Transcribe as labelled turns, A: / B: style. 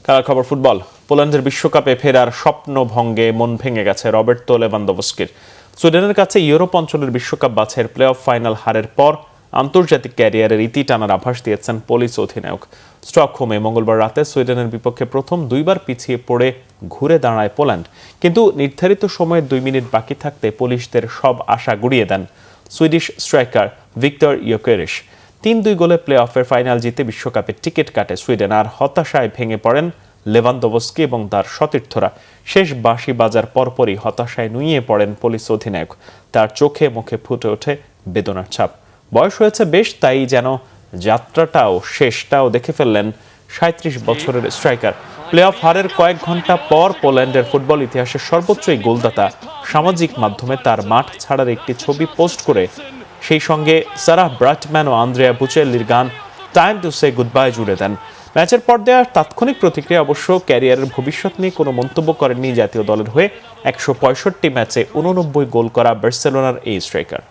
A: খেলার খবর ফুটবল। পোল্যান্ডের বিশ্বকাপে ফেরার স্বপ্ন ভঙ্গে মন ভেঙে গেছে রবার্তো লেভানডোভস্কির। সুইডেনের কাছে ইউরোপ অঞ্চলের বিশ্বকাপ বাছাইয়ের প্লে অফ ফাইনাল হারের পর আন্তর্জাতিক ক্যারিয়ারের ইতি টানার আভাস দিয়েছেন পোলিশ অধিনায়ক। স্টকহোমে মঙ্গলবার রাতে সুইডেনের বিপক্ষে প্রথম দুইবার পিছিয়ে পড়ে ঘুরে দাঁড়ায় পোল্যান্ড, কিন্তু নির্ধারিত সময়ে 2 মিনিট বাকি থাকতে পোলিশদের সব আশা গুড়িয়ে দেন সুইডিশ স্ট্রাইকার ভিক্টর ইয়োকেরেশ। 3-2 গোলে প্লে অফের ফাইনাল জিতে বিশ্বকাপের টিকিট কাটে সুইডেন। আর হতাশায় ভেঙে পড়েন লেভানডোভস্কি এবং তার সতীর্থরা। শেষ বাঁশি বাজার পরপরই হতাশায় নুইয়ে পড়েন পোলিশ অধিনায়ক। তার চোখে মুখে ফুটে ওঠে বেদনার ছাপ। বয়স হয়েছে বেশ, তাই যেন যাত্রাটাও শেষটাও দেখে ফেললেন 37 বছরের স্ট্রাইকার। প্লে অফ হারের কয়েক ঘন্টা পর পোল্যান্ডের ফুটবল ইতিহাসের সর্বোচ্চ এই গোলদাতা সামাজিক মাধ্যমে তার মাঠ ছাড়ার একটি ছবি পোস্ট করে সেই সঙ্গে সারাহ ব্রাটম্যান ও আন্দ্রেয়া বুচেল্লির গান time to say good bye জুড়ে দেন। ম্যাচের পর দেওয়া তাৎক্ষণিক প্রতিক্রিয়া অবশ্য ক্যারিয়ারের ভবিষ্যৎ নিয়ে কোনো মন্তব্য করেননি জাতীয় দলের হয়ে 165 ম্যাচে 89 গোল করা বার্সেলোনার এই স্ট্রাইকার।